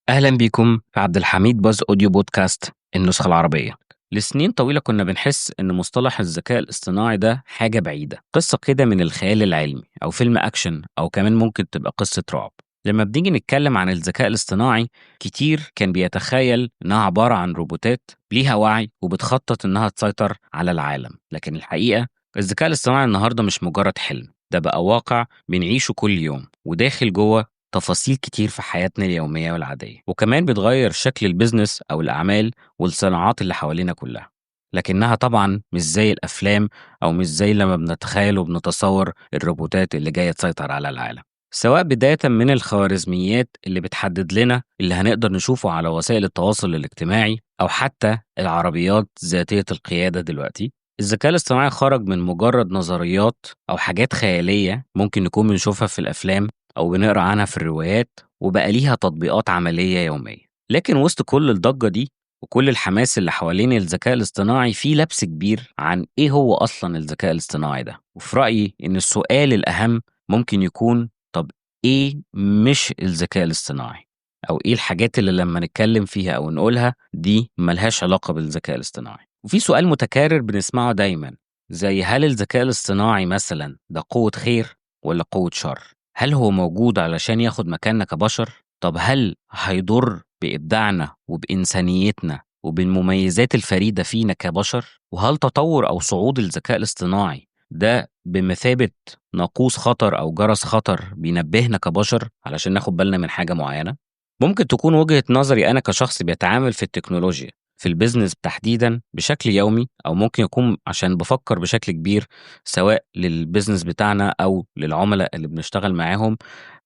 أهلا بيكم في عبد الحميد باز أوديو بودكاست النسخة العربية. لسنين طويلة كنا بنحس إن مصطلح الذكاء الاصطناعي ده حاجة بعيدة، قصة كده من الخيال العلمي أو فيلم أكشن أو كمان ممكن تبقى قصة رعب. لما بنيجي نتكلم عن الذكاء الاصطناعي كتير كان بيتخيل إنها عبارة عن روبوتات ليها وعي وبتخطط إنها تسيطر على العالم، لكن الحقيقة الذكاء الاصطناعي النهاردة مش مجرد حلم، ده بقى واقع بنعيشه كل يوم وداخل جوه تفاصيل كتير في حياتنا اليومية والعادية، وكمان بتغير شكل البيزنس أو الأعمال والصناعات اللي حوالينا كلها. لكنها طبعا مش زي الأفلام أو مش زي لما بنتخيل وبنتصور الروبوتات اللي جاية تسيطر على العالم، سواء بداية من الخوارزميات اللي بتحدد لنا اللي هنقدر نشوفه على وسائل التواصل الاجتماعي أو حتى العربيات ذاتية القيادة. دلوقتي الذكاء الاصطناعي خرج من مجرد نظريات أو حاجات خيالية ممكن نكون بنشوفها في الأفلام أو بنقرا عنها في الروايات، وبقى ليها تطبيقات عملية يومية. لكن وسط كل الضجة دي وكل الحماس اللي حوالين الذكاء الاصطناعي في لبس كبير عن إيه هو أصلا الذكاء الاصطناعي ده. وفي رأيي إن السؤال الأهم ممكن يكون طب إيه مش الذكاء الاصطناعي؟ أو إيه الحاجات اللي لما نتكلم فيها أو نقولها دي ملهاش علاقة بالذكاء الاصطناعي؟ وفي سؤال متكرر بنسمعه دايما زي هل الذكاء الاصطناعي مثلا ده قوة خير ولا قوة شر؟ هل هو موجود علشان ياخد مكاننا كبشر؟ طب هل هيضر بإبداعنا وبإنسانيتنا وبالمميزات الفريدة فينا كبشر؟ وهل تطور أو صعود الذكاء الاصطناعي ده بمثابة ناقوس خطر أو جرس خطر بينبهنا كبشر علشان ناخد بالنا من حاجة معينة؟ ممكن تكون وجهة نظري أنا كشخص بيتعامل في التكنولوجيا في البيزنس تحديدا بشكل يومي، أو ممكن يكون عشان بفكر بشكل كبير سواء للبيزنس بتاعنا أو للعملاء اللي بنشتغل معاهم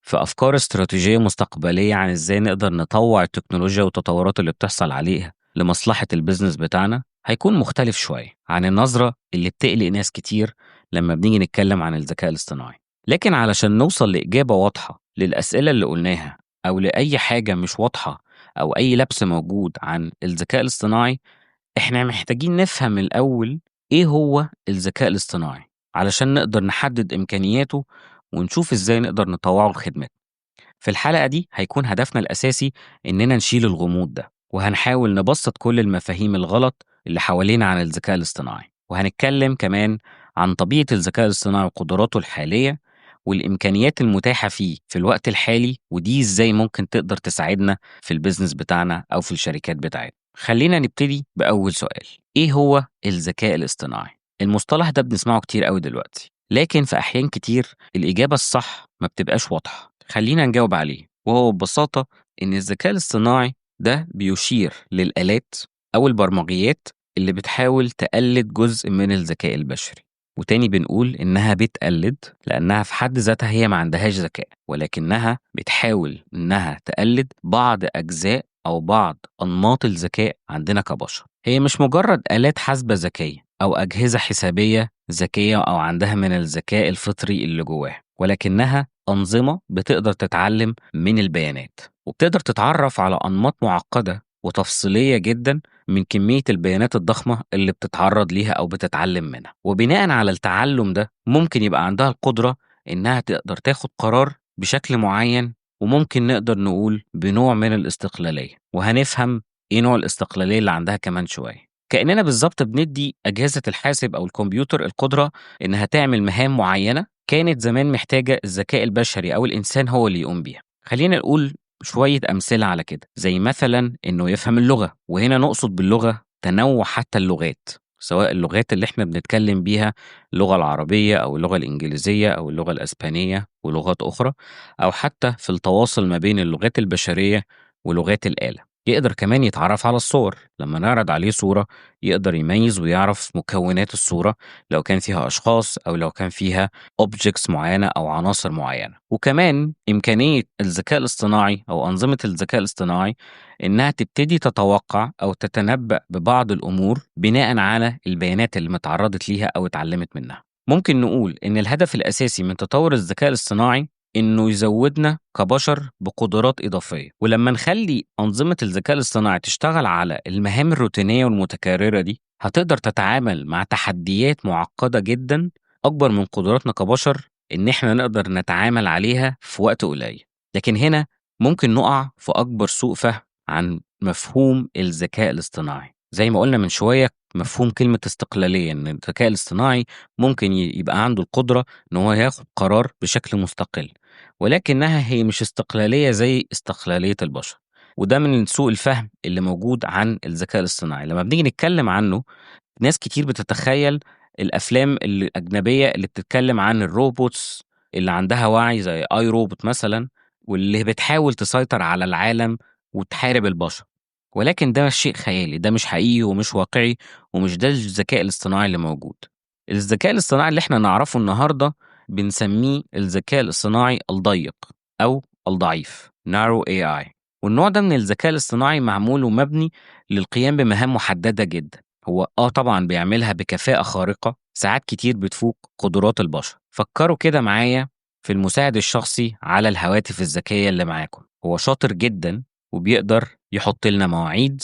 في أفكار استراتيجية مستقبلية عن إزاي نقدر نطوع التكنولوجيا والتطورات اللي بتحصل عليها لمصلحة البيزنس بتاعنا، هيكون مختلف شوية عن النظرة اللي بتقلق ناس كتير لما بنيجي نتكلم عن الذكاء الاصطناعي. لكن علشان نوصل لإجابة واضحة للأسئلة اللي قلناها أو لأي حاجة مش واضحة أو أي لبس موجود عن الذكاء الاصطناعي، إحنا محتاجين نفهم الأول إيه هو الذكاء الاصطناعي علشان نقدر نحدد إمكانياته ونشوف إزاي نقدر نطوعه لخدمتنا. في الحلقة دي هيكون هدفنا الأساسي إننا نشيل الغموض ده، وهنحاول نبسط كل المفاهيم الغلط اللي حوالينا عن الذكاء الاصطناعي، وهنتكلم كمان عن طبيعة الذكاء الاصطناعي وقدراته الحالية والإمكانيات المتاحة فيه في الوقت الحالي، ودي إزاي ممكن تقدر تساعدنا في البيزنس بتاعنا أو في الشركات بتاعتنا. خلينا نبتدي بأول سؤال، إيه هو الذكاء الاصطناعي؟ المصطلح ده بنسمعه كتير قوي دلوقتي، لكن في أحيان كتير الإجابة الصح ما بتبقاش واضحة. خلينا نجاوب عليه، وهو ببساطة إن الذكاء الاصطناعي ده بيشير للآلات أو البرمجيات اللي بتحاول تقلد جزء من الذكاء البشري. وتاني بنقول إنها بتقلد لأنها في حد ذاتها هي ما عندهاش ذكاء، ولكنها بتحاول إنها تقلد بعض أجزاء أو بعض أنماط الذكاء عندنا كبشر. هي مش مجرد آلات حاسبة ذكية أو أجهزة حسابية ذكية أو عندها من الذكاء الفطري اللي جواها، ولكنها أنظمة بتقدر تتعلم من البيانات وبتقدر تتعرف على أنماط معقدة وتفصيلية جدا من كمية البيانات الضخمة اللي بتتعرض ليها أو بتتعلم منها. وبناء على التعلم ده ممكن يبقى عندها القدرة إنها تقدر تاخد قرار بشكل معين، وممكن نقدر نقول بنوع من الاستقلالية، وهنفهم إيه نوع الاستقلالية اللي عندها كمان شوية. كأننا بالظبط بندي أجهزة الحاسب أو الكمبيوتر القدرة إنها تعمل مهام معينة كانت زمان محتاجة الذكاء البشري أو الإنسان هو اللي يقوم بيها. خلينا نقول شوية أمثلة على كده، زي مثلا إنه يفهم اللغة، وهنا نقصد باللغة تنوع حتى اللغات، سواء اللغات اللي احنا بنتكلم بيها اللغة العربية أو اللغة الإنجليزية أو اللغة الأسبانية ولغات أخرى، أو حتى في التواصل ما بين اللغات البشرية ولغات الآلة. يقدر كمان يتعرف على الصور، لما نعرض عليه صورة يقدر يميز ويعرف مكونات الصورة، لو كان فيها أشخاص أو لو كان فيها objects معينة أو عناصر معينة. وكمان إمكانية الذكاء الاصطناعي أو أنظمة الذكاء الاصطناعي إنها تبتدي تتوقع أو تتنبأ ببعض الأمور بناء على البيانات اللي متعرضت ليها أو اتعلمت منها. ممكن نقول إن الهدف الأساسي من تطور الذكاء الاصطناعي إنه يزودنا كبشر بقدرات إضافية، ولما نخلي أنظمة الذكاء الاصطناعي تشتغل على المهام الروتينية والمتكررة دي هتقدر تتعامل مع تحديات معقدة جدا أكبر من قدراتنا كبشر إن إحنا نقدر نتعامل عليها في وقت قليل. لكن هنا ممكن نقع في أكبر سوء فهم عن مفهوم الذكاء الاصطناعي. زي ما قلنا من شوية، مفهوم كلمة استقلالية، إن الذكاء الاصطناعي ممكن يبقى عنده القدرة إن هو ياخد قرار بشكل مستقل، ولكنها هي مش استقلالية زي استقلالية البشر. وده من سوء الفهم اللي موجود عن الذكاء الاصطناعي. لما بنيجي نتكلم عنه، ناس كتير بتتخيل الأفلام الأجنبية اللي بتتكلم عن الروبوتس اللي عندها وعي زي اي روبوت مثلا، واللي بتحاول تسيطر على العالم وتحارب البشر. ولكن ده شيء خيالي، ده مش حقيقي ومش واقعي، ومش ده الذكاء الاصطناعي اللي موجود. الذكاء الاصطناعي اللي احنا نعرفه النهارده بنسميه الذكاء الاصطناعي الضيق أو الضعيف narrow AI. والنوع ده من الذكاء الاصطناعي معمول ومبني للقيام بمهام محددة جدا. هو طبعا بيعملها بكفاءة خارقة، ساعات كتير بتفوق قدرات البشر. فكروا كده معايا في المساعد الشخصي على الهواتف الذكية اللي معاكم. هو شاطر جدا وبيقدر يحط لنا مواعيد،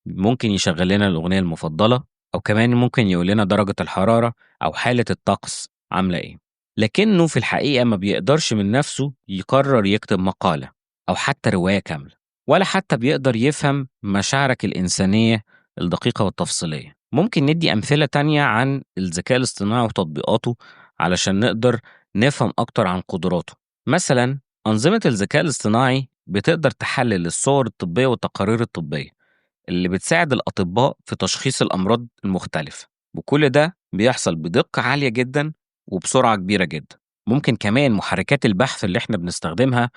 ممكن يشغل لنا الأغنية المفضلة، أو كمان ممكن يقول لنا درجة الحرارة أو حالة الطقس عاملة إيه. لكنه في الحقيقة ما بيقدرش من نفسه يقرر يكتب مقالة أو حتى رواية كاملة، ولا حتى بيقدر يفهم مشاعرك الإنسانية الدقيقة والتفصيلية. ممكن ندي أمثلة تانية عن الذكاء الاصطناعي وتطبيقاته علشان نقدر نفهم أكتر عن قدراته. مثلا أنظمة الذكاء الاصطناعي بتقدر تحلل الصور الطبية والتقارير الطبية اللي بتساعد الأطباء في تشخيص الأمراض المختلفة، وكل ده بيحصل بدقة عالية جدا وبسرعة كبيرة جدا. ممكن كمان محركات البحث اللي احنا بنستخدمها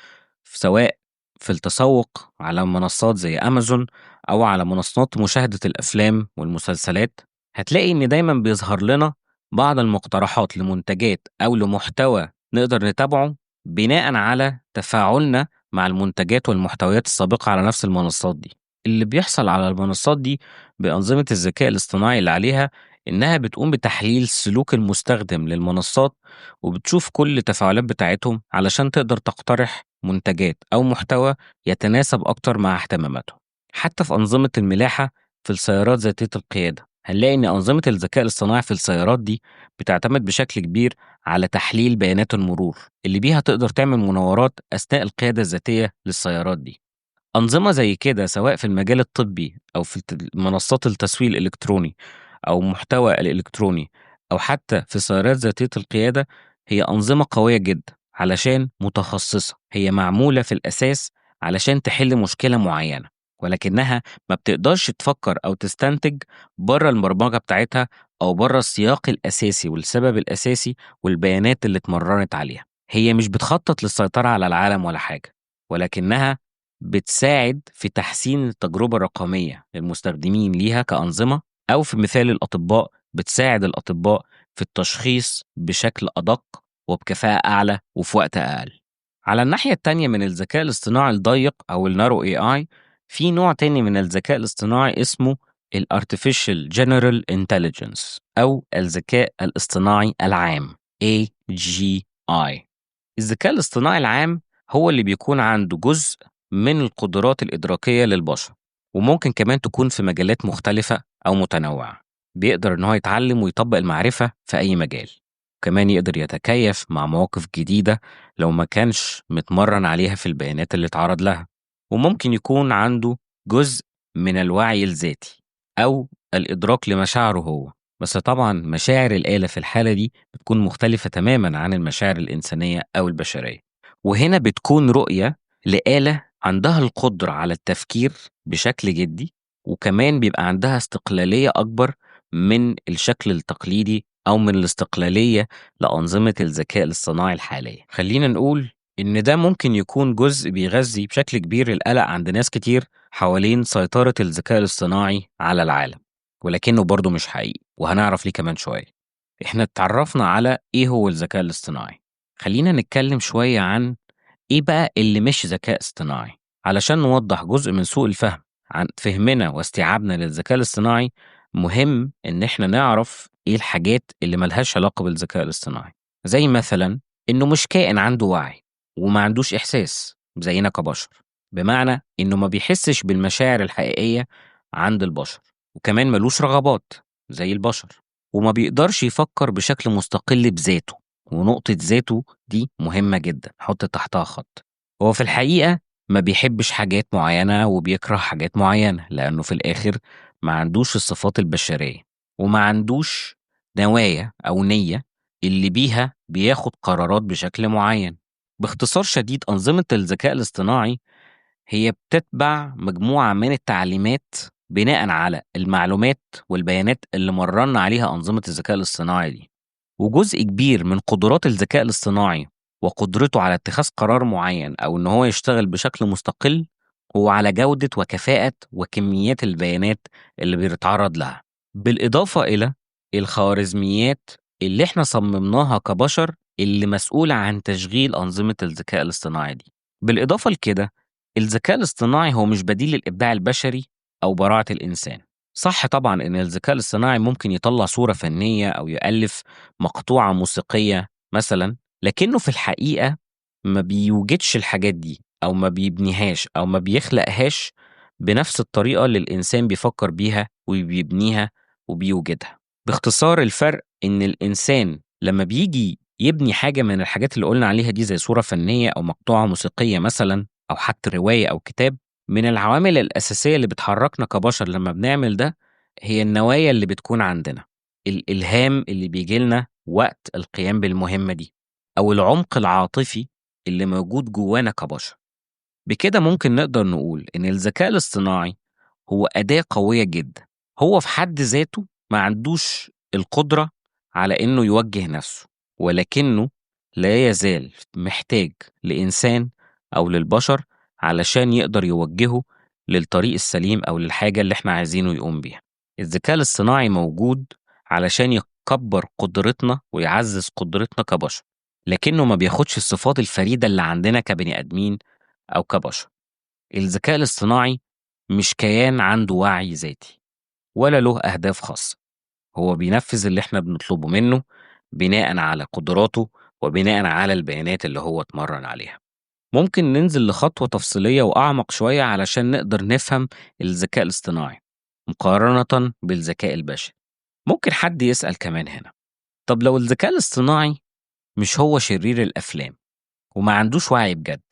سواء في التسوق على منصات زي أمازون أو على منصات مشاهدة الأفلام والمسلسلات، هتلاقي إن دايما بيظهر لنا بعض المقترحات لمنتجات أو لمحتوى نقدر نتابعه بناء على تفاعلنا مع المنتجات والمحتويات السابقة على نفس المنصات دي. اللي بيحصل على المنصات دي بأنظمة الذكاء الاصطناعي اللي عليها إنها بتقوم بتحليل سلوك المستخدم للمنصات، وبتشوف كل التفاعلات بتاعتهم علشان تقدر تقترح منتجات أو محتوى يتناسب أكتر مع اهتماماتهم. حتى في أنظمة الملاحة في السيارات ذاتية القيادة، هنلاقي إن أنظمة الذكاء الاصطناعي في السيارات دي بتعتمد بشكل كبير على تحليل بيانات المرور اللي بيها تقدر تعمل مناورات أثناء القيادة الذاتية للسيارات دي. أنظمة زي كده سواء في المجال الطبي أو في منصات التسويق الإلكتروني أو محتوى الإلكتروني أو حتى في سيارات ذاتية القيادة، هي أنظمة قوية جدا علشان متخصصة. هي معمولة في الأساس علشان تحل مشكلة معينة، ولكنها ما بتقدرش تفكر أو تستنتج بره البرمجة بتاعتها أو بره السياق الأساسي والسبب الأساسي والبيانات اللي اتمرنت عليها. هي مش بتخطط للسيطرة على العالم ولا حاجة، ولكنها بتساعد في تحسين التجربة الرقمية للمستخدمين ليها كأنظمة، أو في مثال الأطباء بتساعد الأطباء في التشخيص بشكل أدق وبكفاءة أعلى وفي وقت أقل. على الناحية التانية من الذكاء الاصطناعي الضيق أو النارو AI، في نوع تاني من الذكاء الاصطناعي اسمه ال Artificial General Intelligence أو الذكاء الاصطناعي العام AGI. الذكاء الاصطناعي العام هو اللي بيكون عنده جزء من القدرات الإدراكية للبشر، وممكن كمان تكون في مجالات مختلفة أو متنوعة. بيقدر إن هو يتعلم ويطبق المعرفة في أي مجال، وكمان يقدر يتكيف مع مواقف جديدة لو ما كانش متمرن عليها في البيانات اللي اتعرض لها. وممكن يكون عنده جزء من الوعي الذاتي أو الإدراك لمشاعره هو، بس طبعا مشاعر الآلة في الحالة دي بتكون مختلفة تماما عن المشاعر الإنسانية أو البشرية. وهنا بتكون رؤية لآلة عندها القدرة على التفكير بشكل جدي، وكمان بيبقى عندها استقلالية أكبر من الشكل التقليدي أو من الاستقلالية لأنظمة الذكاء الاصطناعي الحالية. خلينا نقول إن ده ممكن يكون جزء بيغذي بشكل كبير القلق عند ناس كتير حوالين سيطرة الذكاء الاصطناعي على العالم، ولكنه برضه مش حقيقي، وهنعرف ليه كمان شوية. إحنا اتعرفنا على إيه هو الذكاء الاصطناعي، خلينا نتكلم شوية عن إيه بقى اللي مش ذكاء اصطناعي. علشان نوضح جزء من سوء الفهم عن فهمنا واستيعابنا للذكاء الاصطناعي، مهم إن إحنا نعرف إيه الحاجات اللي ملهاش علاقة بالذكاء الاصطناعي. زي مثلا إنه مش كائن عنده وعي وما عندوش إحساس زينا كبشر، بمعنى إنه ما بيحسش بالمشاعر الحقيقية عند البشر، وكمان ملوش رغبات زي البشر، وما بيقدرش يفكر بشكل مستقل بذاته. ونقطة ذاته دي مهمة جدا، حط تحتها خط. هو في الحقيقة ما بيحبش حاجات معينة وبيكره حاجات معينة، لأنه في الآخر ما عندوش الصفات البشرية، وما عندوش نوايا أو نية اللي بيها بياخد قرارات بشكل معين. باختصار شديد، أنظمة الذكاء الاصطناعي هي بتتبع مجموعة من التعليمات بناءً على المعلومات والبيانات اللي مرّنا عليها أنظمة الذكاء الاصطناعي دي. وجزء كبير من قدرات الذكاء الاصطناعي وقدرته على اتخاذ قرار معين أو إن هو يشتغل بشكل مستقل هو على جودة وكفاءة وكميات البيانات اللي بيتعرض لها، بالإضافة إلى الخوارزميات اللي إحنا صممناها كبشر اللي مسؤولة عن تشغيل أنظمة الذكاء الاصطناعي دي. بالإضافة لكده، الذكاء الاصطناعي هو مش بديل للإبداع البشري أو براعة الإنسان. صح طبعًا إن الذكاء الاصطناعي ممكن يطلّع صورة فنية أو يألّف مقطوعة موسيقية مثلًا، لكنه في الحقيقة ما بيوجدش الحاجات دي أو ما بيبنيهاش أو ما بيخلقهاش بنفس الطريقة اللي الإنسان بيفكّر بيها وبيبنيها وبيوجدها. باختصار الفرق إن الإنسان لمّا بييجي يبني حاجة من الحاجات اللي قُلنا عليها دي زي صورة فنية أو مقطوعة موسيقية مثلًا أو حتى رواية أو كتاب، من العوامل الأساسية اللي بتحركنا كبشر لمّا بنعمل ده هي النوايا اللي بتكون عندنا، الإلهام اللي بييجي لنا وقت القيام بالمهمة دي، أو العمق العاطفي اللي موجود جوانا كبشر. بكده ممكن نقدر نقول إن الذكاء الاصطناعي هو أداة قوية جدًا، هو في حد ذاته ما عندوش القدرة على إنه يوجّه نَفْسه، ولكنه لا يزال محتاج لإنسان أو للبشر علشان يقدر يوجّهه للطريق السليم أو للحاجة اللي إحنا عايزينه يقوم بيها. الذكاء الاصطناعي موجود علشان يكبّر قدرتنا ويعزّز قدرتنا كبشر، لكنه ما بياخدش الصفات الفريدة اللي عندنا كبني آدمين أو كبشر. الذكاء الاصطناعي مش كيان عنده وعي ذاتي ولا له أهداف خاصة، هو بينفذ اللي إحنا بنطلبه منه بناءً على قدراته وبناءً على البيانات اللي هو اتمرن عليها. ممكن ننزل لخطوة تفصيلية وأعمق شوية علشان نقدر نفهم الذكاء الاصطناعي مقارنة بالذكاء البشري. ممكن حد يسأل كمان هنا، طب لو الذكاء الاصطناعي مش هو شرير الأفلام وما عندوش وعي بجد،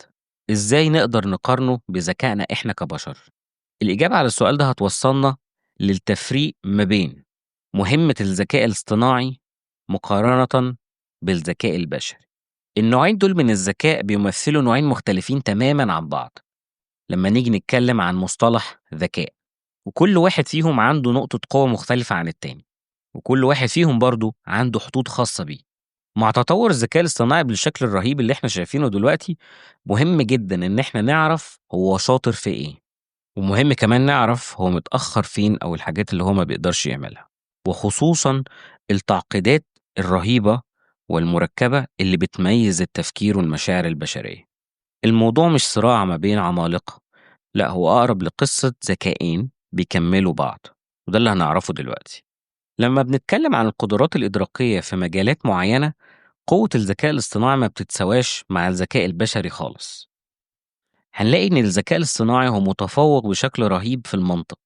إزاي نقدر نقارنه بذكائنا إحنا كبشر؟ الإجابة على السؤال ده هتوصلنا للتفريق ما بين مهمة الذكاء الاصطناعي مقارنة بالذكاء البشري. النوعين دول من الذكاء بيمثلوا نوعين مختلفين تمامًا عن بعض لما نيجي نتكلم عن مصطلح ذكاء، وكل واحد فيهم عنده نقطة قوة مختلفة عن التاني، وكل واحد فيهم برضه عنده حدود خاصة بيه. مع تطور الذكاء الاصطناعي بالشكل الرهيب اللي إحنا شايفينه دلوقتي، مهم جدًا إن إحنا نعرف هو شاطر في إيه. ومهم كمان نعرف هو متأخّر فين أو الحاجات اللي هو ما بيقدرش يعملها، وخصوصًا التعقيدات الرهيبة والمركبة اللي بتميز التفكير والمشاعر البشرية. الموضوع مش صراع ما بين عمالقة، لأ هو أقرب لقصة ذكاءين بيكمّلوا بعض، وده اللي هنعرفه دلوقتي. لمّا بنتكلم عن القدرات الإدراكية في مجالات معيّنة، قوة الذكاء الاصطناعي ما بتتساواش مع الذكاء البشري خالص. هنلاقي إن الذكاء الاصطناعي هو متفوق بشكل رهيب في المنطق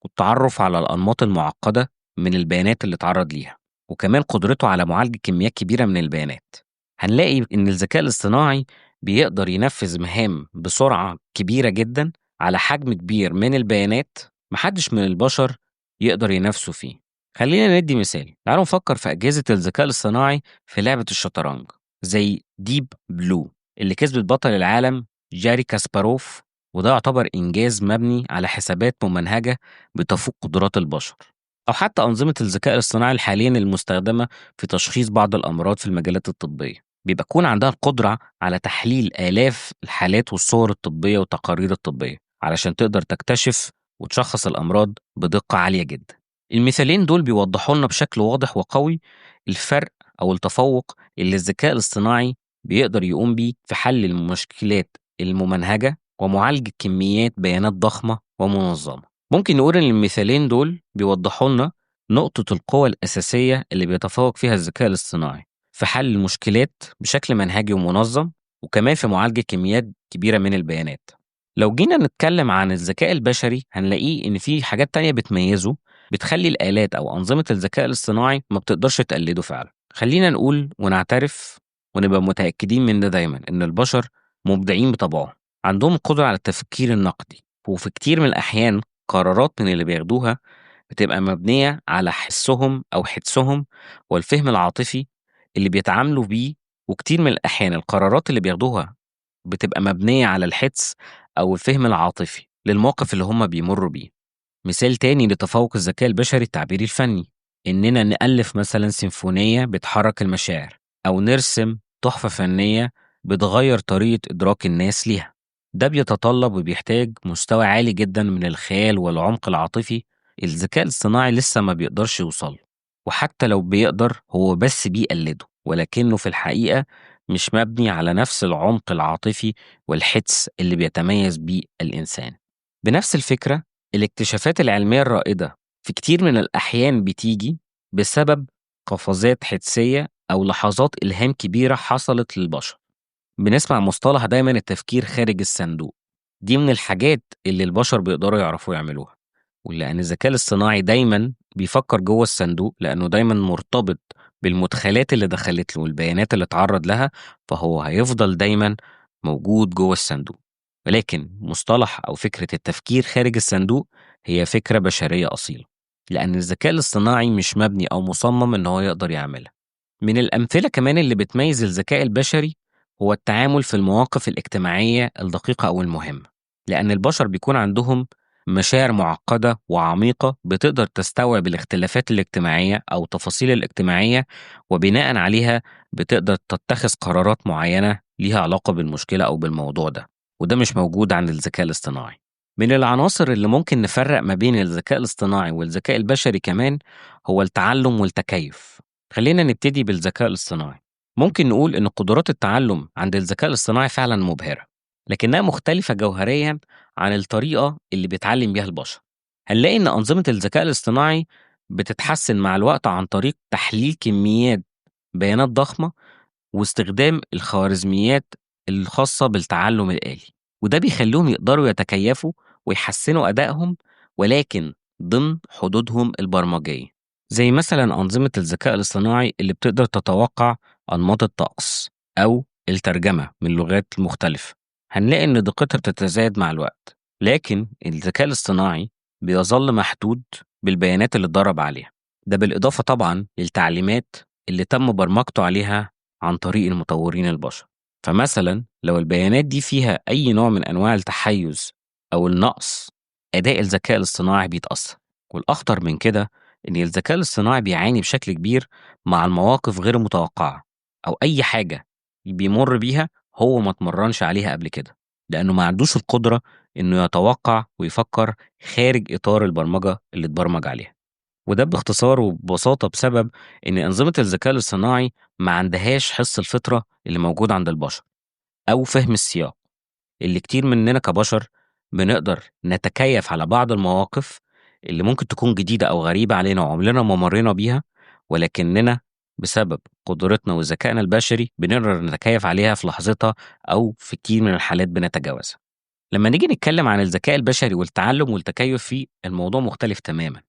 والتعرف على الأنماط المعقدة من البيانات اللي اتعرض ليها، وكمان قدرته على معالجة كميات كبيرة من البيانات. هنلاقي إن الذكاء الاصطناعي بيقدر ينفذ مهام بسرعة كبيرة جدا على حجم كبير من البيانات محدش من البشر يقدر ينافسه فيه. خلينا ندي مثال، تعالوا نفكر في أجهزة الذكاء الاصطناعي في لعبة الشطرنج زي ديب بلو اللي كسبت بطل العالم جاري كاسباروف، وده يعتبر إنجاز مبني على حسابات ممنهجة بتفوق قدرات البشر. أو حتى أنظمة الذكاء الاصطناعي الحالية المستخدمة في تشخيص بعض الأمراض في المجالات الطبية، بيبقى يكون عندها القدرة على تحليل آلاف الحالات والصور الطبية والتقارير الطبية علشان تقدر تكتشف وتشخص الأمراض بدقة عالية جدا. المثالين دول بيوضحوا لنا بشكل واضح وقوي الفرق أو التفوق اللي الذكاء الاصطناعي بيقدر يقوم بيه في حل المشكلات الممنهجة ومعالجة كميات بيانات ضخمة ومنظمة. ممكن نقول إن المثالين دول بيوضحوا لنا نقطة القوة الأساسية اللي بيتفوق فيها الذكاء الاصطناعي في حل المشكلات بشكل منهجي ومنظم، وكمان في معالجة كميات كبيرة من البيانات. لو جينا نتكلم عن الذكاء البشري هنلاقيه إن في حاجات تانية بتميزه بتخلي الآلات أو أنظمة الذكاء الاصطناعي ما بتقدرش تقلده فعلا. خلينا نقول ونعترف ونبقى متأكدين من ده دايما إن البشر مبدعين بطبعهم، عندهم القدرة على التفكير النقدي، وفي كتير من الأحيان قرارات من اللي بياخدوها بتبقى مبنية على حسهم أو حدسهم والفهم العاطفي اللي بيتعاملوا بيه. وكتير من الأحيان القرارات اللي بياخدوها بتبقى مبنية على الحدس أو الفهم العاطفي للموقف اللي هم بيمروا بيه. مثال تاني لتفوق الذكاء البشري التعبير الفني، إننا نألف مثلا سيمفونية بتحرك المشاعر، أو نرسم تحفة فنية بتغير طريقة إدراك الناس ليها. ده بيتطلب وبيحتاج مستوى عالي جدا من الخيال والعمق العاطفي الذكاء الاصطناعي لسه ما بيقدرش يوصله. وحتى لو بيقدر هو بس بيقلده، ولكنه في الحقيقة مش مبني على نفس العمق العاطفي والحدس اللي بيتميز بيه الإنسان. بنفس الفكرة، الاكتشافات العلمية الرائدة في كتير من الأحيان بتيجي بسبب قفزات حدسية أو لحظات إلهام كبيرة حصلت للبشر. بنسمع مصطلح دايما التفكير خارج الصندوق، دي من الحاجات اللي البشر بيقدروا يعرفوا يعملوها. ولأن الذكاء الاصطناعي دايما بيفكر جوه الصندوق، لأنه دايما مرتبط بالمدخلات اللي دخلت له والبيانات اللي اتعرض لها، فهو هيفضل دايما موجود جوه الصندوق. ولكن مصطلح أو فكرة التفكير خارج الصندوق هي فكرة بشرية أصيلة، لأن الذكاء الاصطناعي مش مبني أو مصمم إن هو يقدر يعملها. من الأمثلة كمان اللي بتميز الذكاء البشري هو التعامل في المواقف الاجتماعية الدقيقة أو المهمة، لأن البشر بيكون عندهم مشاعر معقدة وعميقة بتقدر تستوعب الاختلافات الاجتماعية أو التفاصيل الاجتماعية، وبناء عليها بتقدر تتخذ قرارات معينة ليها علاقة بالمشكلة أو بالموضوع ده. وده مش موجود عند الذكاء الاصطناعي. من العناصر اللي ممكن نفرق ما بين الذكاء الاصطناعي والذكاء البشري كمان هو التعلم والتكيف. خلينا نبتدي بالذكاء الاصطناعي. ممكن نقول إن قدرات التعلم عند الذكاء الاصطناعي فعلا مبهرة، لكنها مختلفة جوهريا عن الطريقة اللي بيتعلم بيها البشر. هنلاقي إن أنظمة الذكاء الاصطناعي بتتحسن مع الوقت عن طريق تحليل كميات بيانات ضخمة واستخدام الخوارزميات الخاصة بالتعلم الآلي، وده بيخليهم يقدروا يتكيفوا ويحسنوا أدائهم، ولكن ضمن حدودهم البرمجية. زي مثلا أنظمة الذكاء الاصطناعي اللي بتقدر تتوقع أنماط الطقس أو الترجمة من لغات مختلفة، هنلاقي إن دقتها بتتزايد مع الوقت، لكن الذكاء الاصطناعي بيظل محدود بالبيانات اللي اتدرب عليها. ده بالإضافة طبعا للتعليمات اللي تم برمجته عليها عن طريق المطورين البشر. فمثلا لو البيانات دي فيها أي نوع من أنواع التحيز أو النقص، أداء الذكاء الاصطناعي بيتأثر. والأخطر من كده إن الذكاء الاصطناعي بيعاني بشكل كبير مع المواقف غير المتوقعة، أو أي حاجة بيمر بيها هو ما اتمرنش عليها قبل كده، لأنه ما عندوش القدرة إنه يتوقع ويفكر خارج إطار البرمجة اللي اتبرمج عليها. وده باختصار وببساطة بسبب إن أنظمة الذكاء الاصطناعي ما عندهاش حس الفطرة اللي موجود عند البشر، أو فهم السياق اللي كتير مننا كبشر بنقدر نتكيف على بعض المواقف اللي ممكن تكون جديدة أو غريبة علينا وعمرنا ما مرينا بيها، ولكننا بسبب قدرتنا وذكائنا البشري بنقدر نتكيف عليها في لحظتها، أو في كتير من الحالات بنتجاوزها. لما نيجي نتكلم عن الذكاء البشري والتعلم والتكيف فيه، الموضوع مختلف تماما.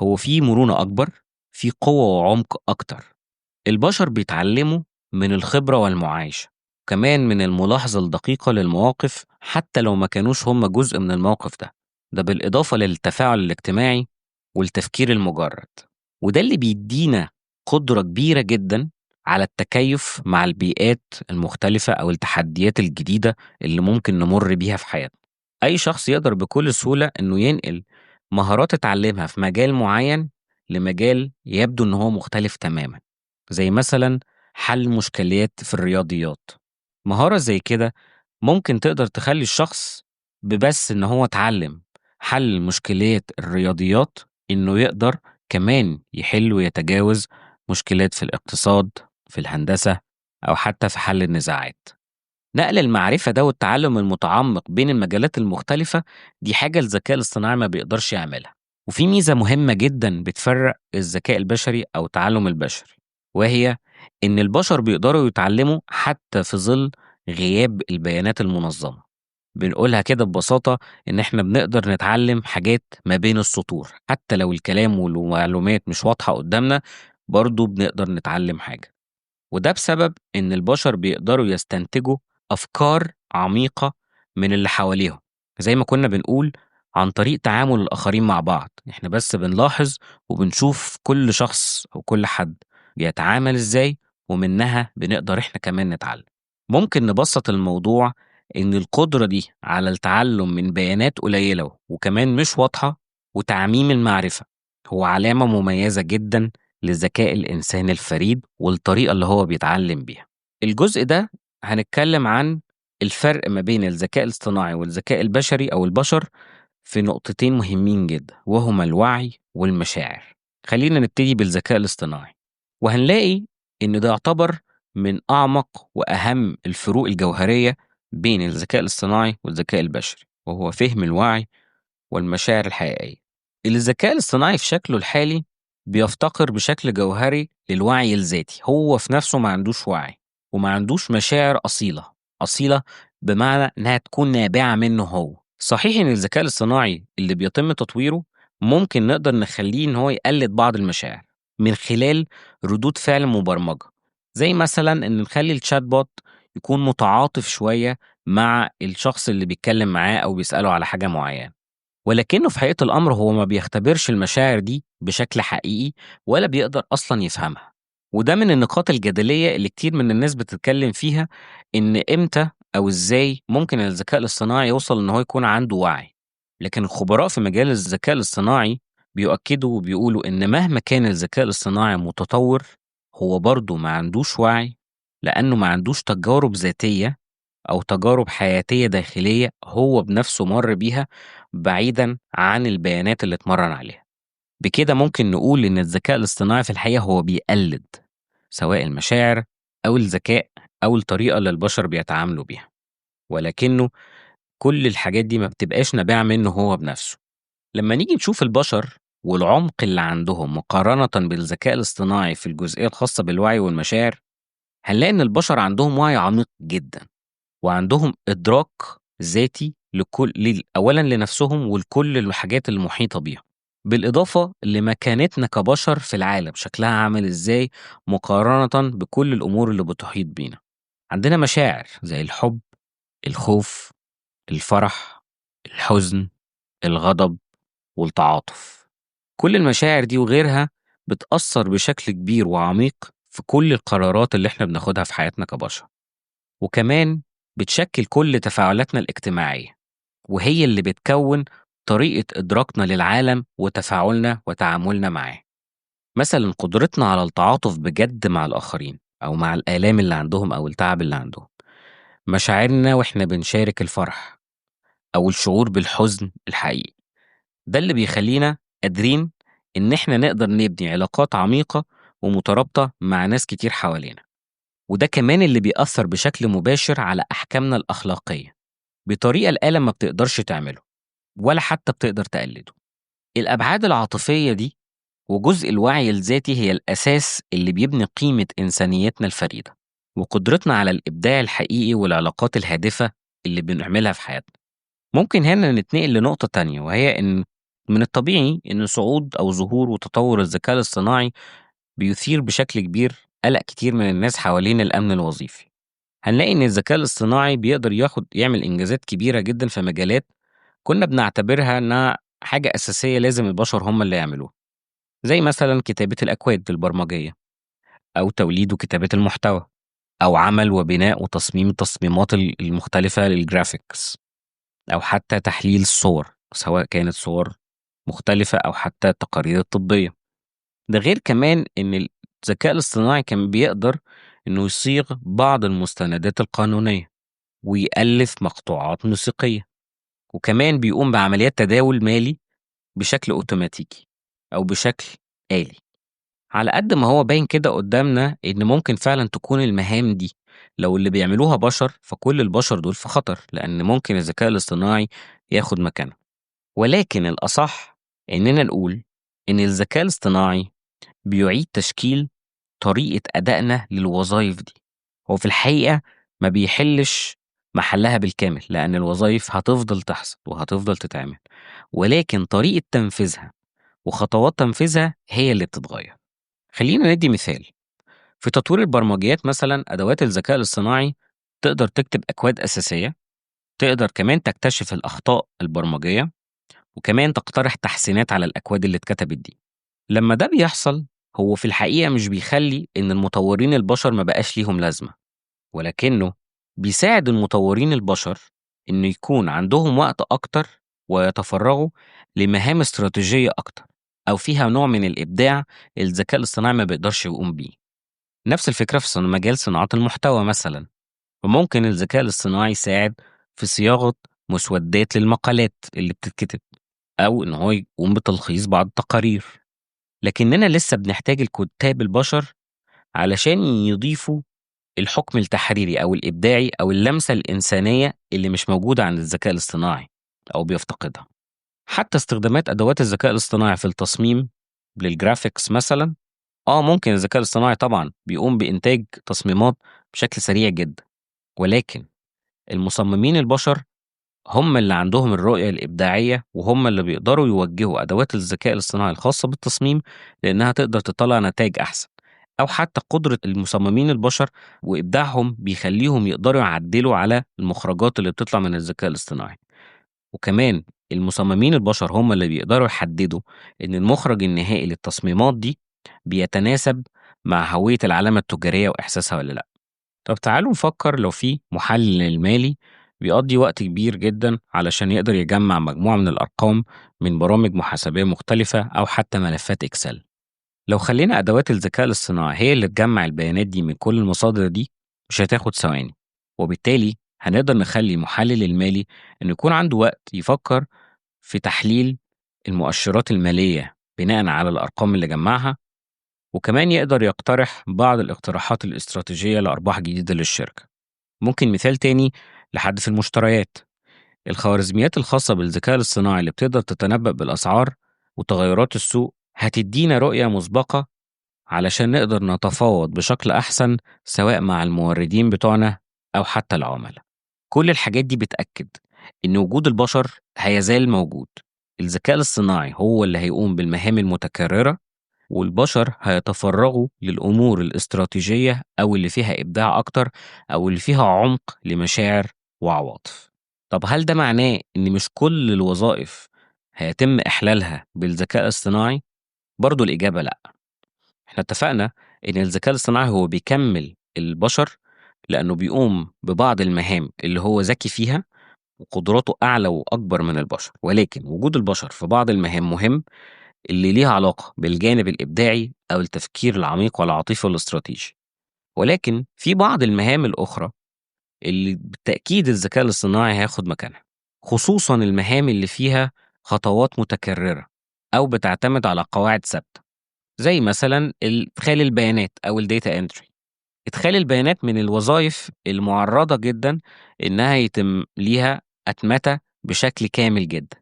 هو فيه مرونة أكبر، فيه قوة وعمق أكتر. البشر بيتعلموا من الخبرة والمعايشة، كمان من الملاحظة الدقيقة للمواقف حتى لو ما كانوش هم جزء من الموقف ده. ده بالإضافة للتفاعل الاجتماعي والتفكير المجرد. وده اللي بيدينا قدرة كبيرة جدا على التكيف مع البيئات المختلفة أو التحديات الجديدة اللي ممكن نمر بيها في حياتنا. أي شخص يقدر بكل سهولة إنه ينقل مهارات اتعلمها في مجال معين لمجال يبدو إن هو مختلف تماما، زي مثلا حل مشكلات في الرياضيات. مهارة زي كده ممكن تقدر تخلي الشخص ببس إن هو اتعلم حل مشكلات الرياضيات إنه يقدر كمان يحل ويتجاوز مشكلات في الاقتصاد، في الهندسة، أو حتى في حل النزاعات. نقل المعرفة ده والتعلم المتعمق بين المجالات المختلفة دي حاجة الذكاء الاصطناعي ما بيقدرش يعملها. وفي ميزة مهمة جدا بتفرق الذكاء البشري أو التعلم البشري، وهي إن البشر بيقدروا يتعلموا حتى في ظل غياب البيانات المنظمة. بنقولها كده ببساطة إن إحنا بنقدر نتعلم حاجات ما بين السطور، حتى لو الكلام والمعلومات مش واضحة قدامنا برضو بنقدر نتعلم حاجة. وده بسبب إن البشر بيقدروا يستنتجوا أفكار عميقة من اللي حواليهم، زي ما كنا بنقول عن طريق تعامل الآخرين مع بعض، إحنا بس بنلاحظ وبنشوف كل شخص أو كل حد بيتعامل إزاي، ومنها بنقدر إحنا كمان نتعلم. ممكن نبسط الموضوع إن القدرة دي على التعلم من بيانات قليلة وكمان مش واضحة وتعميم المعرفة هو علامة مميزة جدا لذكاء الإنسان الفريد والطريقة اللي هو بيتعلم بيها. الجزء ده هنتكلم عن الفرق ما بين الذكاء الاصطناعي والذكاء البشري أو البشر في نقطتين مهمين جدا، وهما الوعي والمشاعر. خلينا نبتدي بالذكاء الاصطناعي، وهنلاقي إن ده يعتبر من أعمق وأهم الفروق الجوهرية بين الذكاء الاصطناعي والذكاء البشري، وهو فهم الوعي والمشاعر الحقيقية. الذكاء الاصطناعي في شكله الحالي بيفتقر بشكل جوهري للوعي الذاتي، هو في نفسه ما عندوش وعي وما عندوش مشاعر أصيلة. أصيلة بمعنى إنها تكون نابعة منه هو. صحيح إن الذكاء الاصطناعي اللي بيتم تطويره ممكن نقدر نخليه إن هو يقلد بعض المشاعر من خلال ردود فعل مبرمجة، زي مثلا إن نخلي الشات بوت يكون متعاطف شوية مع الشخص اللي بيتكلم معاه أو بيسأله على حاجة معينة، ولكنه في حقيقة الأمر هو ما بيختبرش المشاعر دي بشكل حقيقي ولا بيقدر أصلا يفهمها. وده من النقاط الجدلية اللي كتير من الناس بتتكلم فيها، إن إمتى أو إزاي ممكن الذكاء الاصطناعي يوصل إن هو يكون عنده وعي. لكن الخبراء في مجال الذكاء الاصطناعي بيؤكدوا وبيقولوا إن مهما كان الذكاء الاصطناعي متطور هو برضه ما عندوش وعي، لأنه ما عندوش تجارب ذاتية أو تجارب حياتية داخلية هو بنفسه مر بيها بعيدا عن البيانات اللي اتمرن عليها. بكده ممكن نقول إن الذكاء الاصطناعي في الحقيقة هو بيقلد سواء المشاعر أو الذكاء أو الطريقة اللي البشر بيتعاملوا بيها، ولكنه كل الحاجات دي ما بتبقاش نابعة منه هو بنفسه. لما نيجي نشوف البشر والعمق اللي عندهم مقارنة بالذكاء الاصطناعي في الجزئية الخاصة بالوعي والمشاعر، هنلاقي إن البشر عندهم وعي عميق جدا، وعندهم إدراك ذاتي أولًا لنفسهم ولكل الحاجات المحيطة بيهم، بالإضافة لمكانتنا كبشر في العالم شكلها عامل إزاي مقارنةً بكل الأمور اللي بتحيط بينا. عندنا مشاعر زي الحب، الخوف، الفرح، الحزن، الغضب، والتعاطف. كل المشاعر دي وغيرها بتأثر بشكل كبير وعميق في كل القرارات اللي إحنا بناخدها في حياتنا كبشر. وكمان بتشكل كل تفاعلاتنا الاجتماعية، وهي اللي بتكون طريقة إدراكنا للعالم وتفاعلنا وتعاملنا معاه. مثلا قدرتنا على التعاطف بجد مع الآخرين أو مع الآلام اللي عندهم أو التعب اللي عندهم، مشاعرنا وإحنا بنشارك الفرح أو الشعور بالحزن الحقيقي، ده اللي بيخلينا قادرين إن إحنا نقدر نبني علاقات عميقة ومترابطة مع ناس كتير حوالينا. وده كمان اللي بيأثر بشكل مباشر على أحكامنا الأخلاقية بطريقة الآلة ما بتقدرش تعمله ولا حتى بتقدر تقلده. الأبعاد العاطفية دي وجزء الوعي الذاتي هي الأساس اللي بيبني قيمة إنسانيتنا الفريدة وقدرتنا على الإبداع الحقيقي والعلاقات الهادفة اللي بنعملها في حياتنا. ممكن هنا نتنقل لنقطة تانية، وهي إن من الطبيعي إن صعود أو ظهور وتطور الذكاء الاصطناعي بيثير بشكل كبير قلق كتير من الناس حوالين الأمن الوظيفي. هنلاقي إن الذكاء الاصطناعي بيقدر يعمل إنجازات كبيرة جدًا في مجالات كنا بنعتبرها إنها حاجة أساسية لازم البشر هم اللي يعملوها، زي مثلًا كتابة الأكواد البرمجية أو توليد وكتابة المحتوى أو عمل وبناء وتصميم التصميمات المختلفة للgraphics أو حتى تحليل الصور، سواء كانت صور مختلفة أو حتى التقارير الطبية. ده غير كمان إن الذكاء الاصطناعي كان بيقدر إنه يصيغ بعض المستندات القانونية ويألف مقطوعات موسيقية، وكمان بيقوم بعمليات تداول مالي بشكل أوتوماتيكي أو بشكل آلي. على قد ما هو باين كده قدامنا إن ممكن فعلا تكون المهام دي لو اللي بيعملوها بشر فكل البشر دول في خطر، لأن ممكن الذكاء الاصطناعي ياخد مكانه. ولكن الأصح إننا نقول إن الذكاء الاصطناعي بيعيد تشكيل طريقة أدائنا للوظائف دي. هو في الحقيقة ما بيحلش محلها بالكامل، لأن الوظائف هتفضل تحصل وهتفضل تتعمل، ولكن طريقة تنفيذها وخطوات تنفيذها هي اللي بتتغير. خلينا ندي مثال. في تطوير البرمجيات مثلا أدوات الذكاء الاصطناعي تقدر تكتب أكواد أساسية تقدر كمان تكتشف الأخطاء البرمجية، وكمان تقترح تحسينات على الأكواد اللي اتكتبت دي. لما ده بيحصل، هو في الحقيقة مش بيخلي إن المطورين البشر ما بقاش ليهم لازمة، ولكنه بيساعد المطورين البشر إنه يكون عندهم وقت أكتر ويتفرغوا لمهام استراتيجية أكتر، أو فيها نوع من الإبداع الذكاء الاصطناعي ما بيقدرش يقوم بيه. نفس الفكرة في مجال صناعة المحتوى مثلا، وممكن الذكاء الاصطناعي يساعد في صياغة مسودات للمقالات اللي بتتكتب، أو إن هو يقوم بتلخيص بعض التقارير. لكننا لسه بنحتاج الكتاب البشر علشان يضيفوا الحكم التحريري أو الإبداعي أو اللمسة الإنسانية اللي مش موجودة عند الذكاء الاصطناعي أو بيفتقدها. حتى استخدامات أدوات الذكاء الاصطناعي في التصميم للجرافيكس مثلا، ممكن الذكاء الاصطناعي طبعا بيقوم بإنتاج تصميمات بشكل سريع جدا، ولكن المصممين البشر هم اللي عندهم الرؤية الإبداعية، وهم اللي بيقدروا يوجهوا أدوات الذكاء الاصطناعي الخاصة بالتصميم لأنها تقدر تطلع نتائج أحسن. أو حتى قدرة المصممين البشر وإبداعهم بيخليهم يقدروا يعدلوا على المخرجات اللي بتطلع من الذكاء الاصطناعي. وكمان المصممين البشر هم اللي بيقدروا يحددوا إن المخرج النهائي للتصميمات دي بيتناسب مع هوية العلامة التجارية وإحساسها ولا لأ. طب تعالوا نفكر لو في محلل مالي بيقضي وقت كبير جدا علشان يقدر يجمع مجموعة من الأرقام من برامج محاسبية مختلفة أو حتى ملفات إكسل. لو خلينا أدوات الذكاء الاصطناعي هي اللي تجمع البيانات دي من كل المصادر دي، مش هتاخد ثواني. وبالتالي هنقدر نخلي المحلل المالي إنه يكون عنده وقت يفكر في تحليل المؤشرات المالية بناء على الأرقام اللي جمعها، وكمان يقدر يقترح بعض الاقتراحات الاستراتيجية لأرباح جديدة للشركة. ممكن مثال تاني لحد في المشتريات، الخوارزميات الخاصة بالذكاء الاصطناعي اللي بتقدر تتنبأ بالأسعار وتغيرات السوق هتدينا رؤية مسبقة علشان نقدر نتفاوض بشكل أحسن، سواء مع الموردين بتوعنا أو حتى العملاء. كل الحاجات دي بتأكد إن وجود البشر هيزال موجود. الذكاء الاصطناعي هو اللي هيقوم بالمهام المتكررة، والبشر هيتفرغوا للأمور الاستراتيجية أو اللي فيها إبداع أكتر، أو اللي فيها عمق لمشاعر وعواطف. طب هل ده معناه إن مش كل الوظائف هيتم إحلالها بالذكاء الاصطناعي؟ برضو الإجابة لأ. إحنا اتفقنا إن الذكاء الاصطناعي هو بيكمل البشر لأنه بيقوم ببعض المهام اللي هو ذكي فيها وقدراته أعلى وأكبر من البشر، ولكن وجود البشر في بعض المهام مهم اللي ليها علاقة بالجانب الإبداعي أو التفكير العميق والعاطفي والاستراتيجي. ولكن في بعض المهام الأخرى اللي بالتأكيد الذكاء الاصطناعي هياخد مكانها، خصوصا المهام اللي فيها خطوات متكررة أو بتعتمد على قواعد ثابتة، زي مثلا إدخال البيانات أو الداتا انتري. إدخال البيانات من الوظائف المعرضة جدا إنها يتم ليها أتمتة بشكل كامل جدا،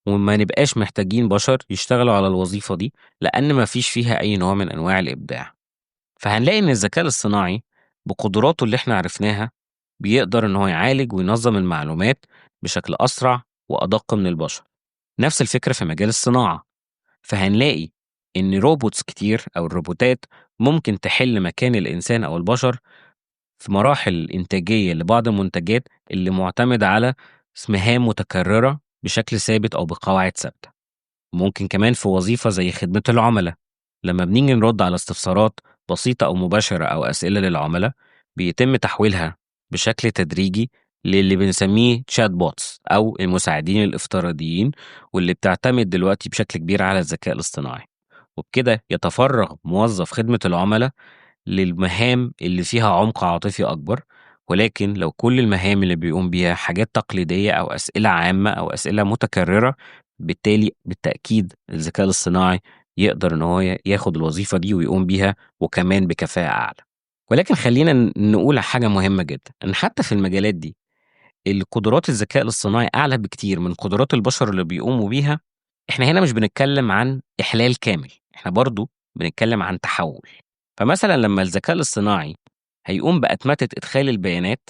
وما نبقاش محتاجين بشر يشتغلوا على الوظيفة دي لأن ما فيش فيها أي نوع من أنواع الإبداع. فهنلاقي إن الذكاء الاصطناعي بقدراته اللي إحنا عرفناها بيقدر إن هو يعالج وينظم المعلومات بشكل أسرع وأدق من البشر. نفس الفكرة في مجال الصناعة، فهنلاقي إن روبوتس كتير أو الروبوتات ممكن تحل مكان الإنسان أو البشر في مراحل إنتاجية لبعض المنتجات اللي معتمدة على مهام متكررة بشكل ثابت أو بقواعد ثابتة. ممكن كمان في وظيفة زي خدمة العملاء، لما بنيجي نرد على استفسارات بسيطة أو مباشرة أو أسئلة للعملاء، بيتم تحويلها بشكل تدريجي للي بنسميه تشات بوتس أو المساعدين الافتراضيين، واللي بتعتمد دلوقتي بشكل كبير على الذكاء الاصطناعي. وبكده يتفرغ موظف خدمة العملاء للمهام اللي فيها عمق عاطفي أكبر. ولكن لو كل المهام اللي بيقوم بيها حاجات تقليدية أو أسئلة عامة أو أسئلة متكررة، بالتالي بالتأكيد الذكاء الاصطناعي يقدر إن هو ياخد الوظيفة دي ويقوم بيها وكمان بكفاءة أعلى. ولكن خلينا نقول حاجة مهمة جدا، إن حتى في المجالات دي القدرات الذكاء الاصطناعي أعلى بكتير من قدرات البشر اللي بيقوموا بيها. إحنا هنا مش بنتكلم عن إحلال كامل، إحنا برضو بنتكلم عن تحول. فمثلا لما الذكاء الاصطناعي هيقوم بأتمتة إدخال البيانات،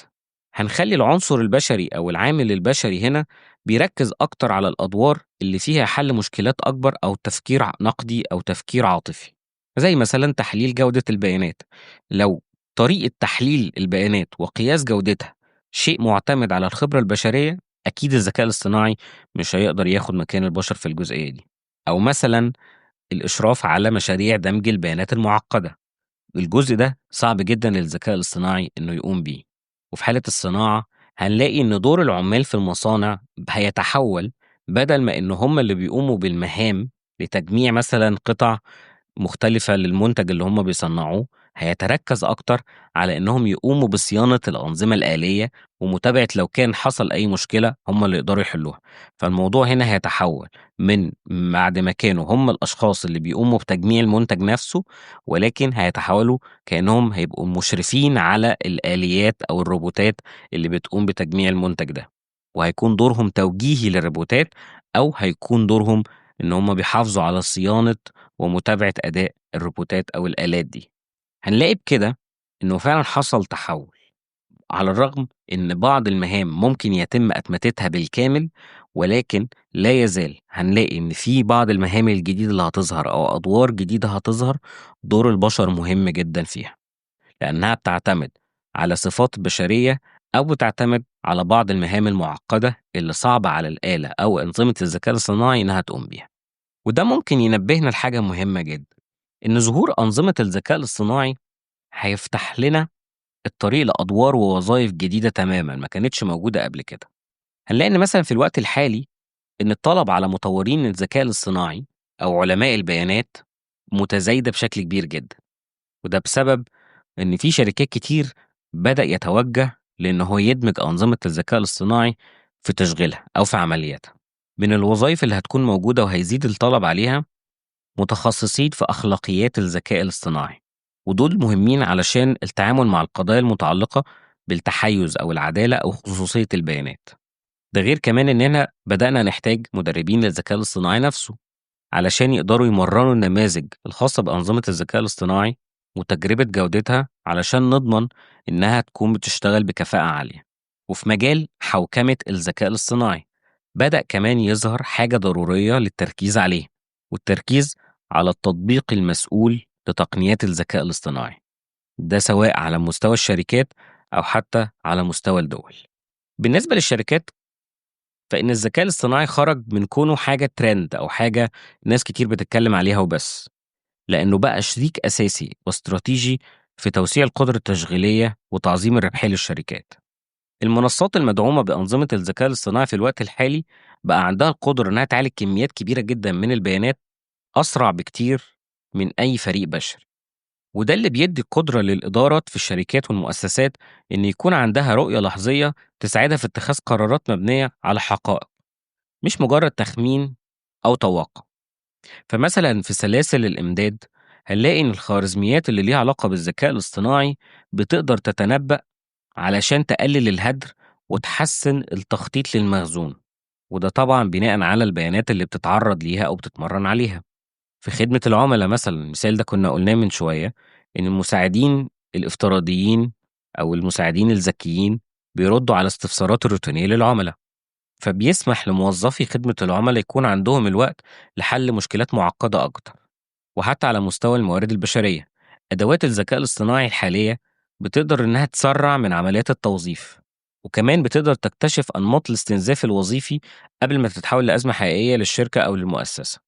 هنخلي العنصر البشري أو العامل البشري هنا بيركز أكتر على الأدوار اللي فيها حل مشكلات أكبر أو تفكير نقدي أو تفكير عاطفي، زي مثلا تحليل جودة البيانات. لو طريقة تحليل البيانات وقياس جودتها شيء معتمد على الخبرة البشرية، أكيد الذكاء الاصطناعي مش هيقدر ياخد مكان البشر في الجزئية دي. أو مثلًا الإشراف على مشاريع دمج البيانات المعقدة، الجزء ده صعب جدًا للذكاء الاصطناعي إنه يقوم بيه. وفي حالة الصناعة هنلاقي إن دور العمال في المصانع هيتحول، بدل ما إن هم اللي بيقوموا بالمهام لتجميع مثلًا قطع مختلفة للمنتج اللي هم بيصنّعوه، هيتركّز أكتر على إنهم يقوموا بصيانة الأنظمة الآلية، ومتابعة لو كان حصل أي مشكلة هم اللي يقدروا يحلّوها. فالموضوع هنا هيتحوّل من بعد ما كانوا هم الأشخاص اللي بيقوموا بتجميع المنتج نَفْسه، ولكن هيتحوّلوا كإنّهم هيبقوا مشرفين على الآليات أو الروبوتات اللي بتقوم بتجميع المنتج ده، وهيكون دورهم توجيهي للروبوتات، أو هيكون دورهم إن هم بيحافظوا على صيانة ومتابعة أداء الروبوتات أو الآلات دي. هنلاقي بكده إنه فعلًا حصل تحوّل، على الرغم إن بعض المهام ممكن يتم أتمتتها بالكامل، ولكن لا يزال هنلاقي إن في بعض المهام الجديدة اللي هتظهر أو أدوار جديدة هتظهر، دور البشر مهم جدًا فيها، لأنها بتعتمد على صفات بشرية، أو بتعتمد على بعض المهام المعقدة اللي صعب على الآلة أو أنظمة الذكاء الصناعي إنها تقوم بيها. وده ممكن ينبهنا لحاجة مهمة جدًا، إن ظهور أنظمة الذكاء الاصطناعي هيفتح لنا الطريق لأدوار ووظايف جديدة تمامًا ما كانتش موجودة قبل كده. هنلاقي إن مثلًا في الوقت الحالي إن الطلب على مطورين الذكاء الاصطناعي أو علماء البيانات متزايدة بشكل كبير جدًا، وده بسبب إن في شركات كتير بدأ يتوجه لإن هو يدمج أنظمة الذكاء الاصطناعي في تشغيلها أو في عملياتها. من الوظايف اللي هتكون موجودة وهيزيد الطلب عليها متخصصين في أخلاقيات الذكاء الاصطناعي، ودول مهمين علشان التعامل مع القضايا المتعلقة بالتحيز أو العدالة أو خصوصية البيانات. ده غير كمان إننا بدأنا نحتاج مدربين للذكاء الاصطناعي نفسه، علشان يقدروا يمرنوا النماذج الخاصة بأنظمة الذكاء الاصطناعي وتجربة جودتها، علشان نضمن إنها تكون بتشتغل بكفاءة عالية. وفي مجال حوكمة الذكاء الاصطناعي بدأ كمان يظهر حاجة ضرورية للتركيز عليه، والتركيز على التطبيق المسؤول لتقنيات الذكاء الاصطناعي، ده سواء على مستوى الشركات أو حتى على مستوى الدول. بالنسبة للشركات، فإن الذكاء الاصطناعي خرج من كونه حاجة ترند أو حاجة ناس كتير بتتكلم عليها وبس، لأنه بقى شريك أساسي واستراتيجي في توسيع القدرة التشغيلية وتعظيم الربحية للشركات. المنصات المدعومة بأنظمة الذكاء الاصطناعي في الوقت الحالي بقى عندها القدرة إنها تعالج كميات كبيرة جدا من البيانات أسرع بكتير من أي فريق بشري، وده اللي بيدي القدرة للإدارات في الشركات والمؤسسات إن يكون عندها رؤية لحظية تساعدها في اتخاذ قرارات مبنية على حقائق، مش مجرد تخمين أو توقع. فمثلا في سلاسل الإمداد هنلاقي إن الخوارزميات اللي ليها علاقة بالذكاء الاصطناعي بتقدر تتنبأ علشان تقلل الهدر وتحسن التخطيط للمخزون، وده طبعا بناء على البيانات اللي بتتعرض ليها أو بتتمرن عليها. في خدمة العملاء مثلا، المثال ده كنا قلناه من شوية، إن المساعدين الافتراضيين أو المساعدين الذكيين بيردوا على استفسارات الروتينية للعملاء، فبيسمح لموظفي خدمة العملاء يكون عندهم الوقت لحل مشكلات معقدة أكتر. وحتى على مستوى الموارد البشرية، أدوات الذكاء الاصطناعي الحالية بتقدر إنها تسرع من عمليات التوظيف، وكمان بتقدر تكتشف أنماط الاستنزاف الوظيفي قبل ما تتحول لأزمة حقيقية للشركة أو للمؤسسة.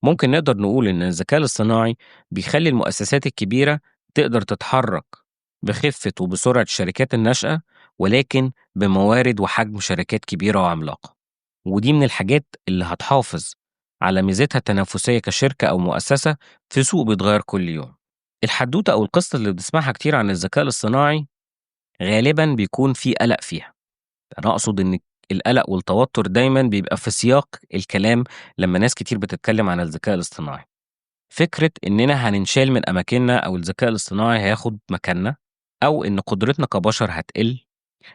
ممكن نقدر نقول إن الذكاء الاصطناعي بيخلي المؤسسات الكبيرة تقدر تتحرك بخفة وبسرعة الشركات الناشئة، ولكن بموارد وحجم شركات كبيرة وعملاقة. ودي من الحاجات اللي هتحافظ على ميزتها التنافسية كشركة أو مؤسسة في سوق بيتغير كل يوم. الحدوتة أو القصة اللي بنسمعها كتير عن الذكاء الاصطناعي غالبا بيكون في قلق فيها. أنا أقصد إن القلق والتوتر دايما بيبقى في سياق الكلام لما ناس كتير بتتكلم عن الذكاء الاصطناعي. فكرة إننا هننشال من أماكننا أو الذكاء الاصطناعي هياخد مكاننا، أو إن قدرتنا كبشر هتقل.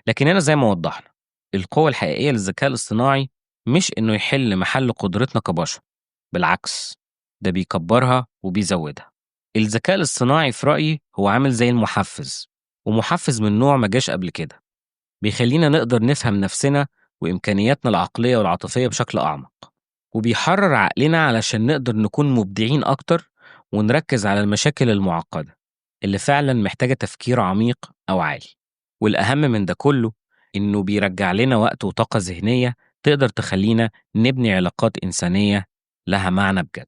لكن هنا زي ما وضحنا، القوة الحقيقية للذكاء الاصطناعي مش إنه يحل محل قدرتنا كبشر، بالعكس، ده بيكبرها وبيزودها. الذكاء الاصطناعي في رأيي هو عامل زي المحفز، ومحفز من نوع ما جاش قبل كده، بيخلينا نقدر نفهم نفسنا وإمكانياتنا العقلية والعاطفية بشكل أعمق، وبيحرر عقلنا علشان نقدر نكون مبدعين أكتر ونركز على المشاكل المعقدة اللي فعلا محتاجة تفكير عميق أو عالي. والأهم من ده كله، إنه بيرجع لنا وقت وطاقة ذهنية تقدر تخلينا نبني علاقات إنسانية لها معنى بجد.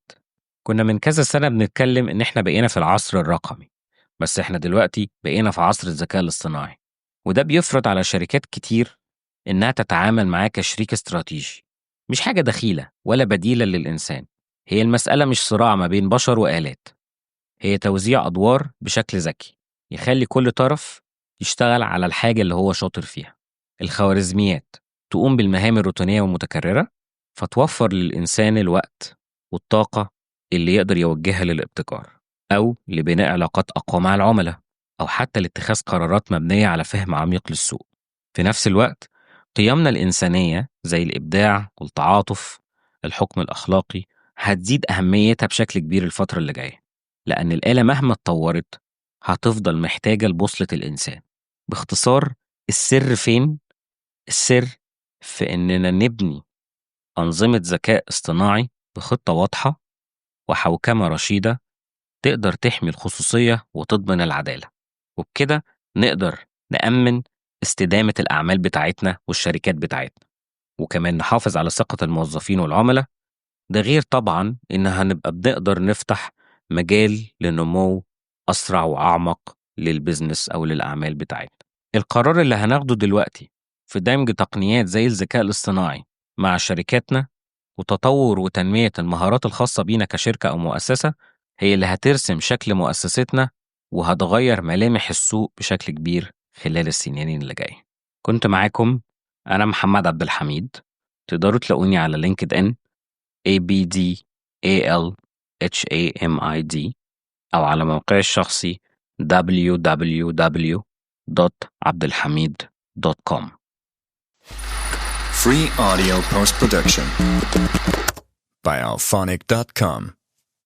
كنا من كذا سنة بنتكلم إن إحنا بقينا في العصر الرقمي، بس إحنا دلوقتي بقينا في عصر الذكاء الاصطناعي، وده بيفرض على شركات كتير إنها تتعامل معاه كشريك استراتيجي، مش حاجة دخيلة ولا بديلة للإنسان. هي المسألة مش صراع ما بين بشر وآلات، هي توزيع أدوار بشكل ذكي يخلي كل طرف يشتغل على الحاجة اللي هو شاطر فيها. الخوارزميات تقوم بالمهام الروتينية والمتكررة، فتوفر للإنسان الوقت والطاقة اللي يقدر يوجهها للابتكار أو لبناء علاقات أقوى مع العملاء، أو حتى لاتخاذ قرارات مبنية على فهم عميق للسوق. في نفس الوقت قيمنا الإنسانية زي الإبداع والتعاطف، الحكم الأخلاقي، هتزيد أهميتها بشكل كبير الفترة اللي جاية، لأن الآلة مهما اتطورت هتفضل محتاجة لبوصلة الإنسان. باختصار، السر فين؟ السر في إننا نبني أنظمة ذكاء اصطناعي بخطة واضحة وحوكمة رشيدة تقدر تحمي الخصوصية وتضمن العدالة، وبكده نقدر نأمن استدامة الأعمال بتاعتنا والشركات بتاعتنا، وكمان نحافظ على ثقة الموظفين والعملاء. ده غير طبعا إن هنبقى بنقدر نفتح مجال لنمو أسرع وأعمق للبزنس أو للأعمال بتاعتنا. القرار اللي هناخده دلوقتي في دمج تقنيات زي الذكاء الاصطناعي مع شركاتنا وتطور وتنمية المهارات الخاصة بينا كشركة أو مؤسسة هي اللي هترسم شكل مؤسستنا وهتغير ملامح السوق بشكل كبير خلال السنين اللي جاية. كنت معاكم أنا محمد عبد الحميد. تقدروا تلاقوني على لينكد إن ABDALHAMID أو على موقعي الشخصي www.abdelhamid.com. Free audio post-production by alphonic.com.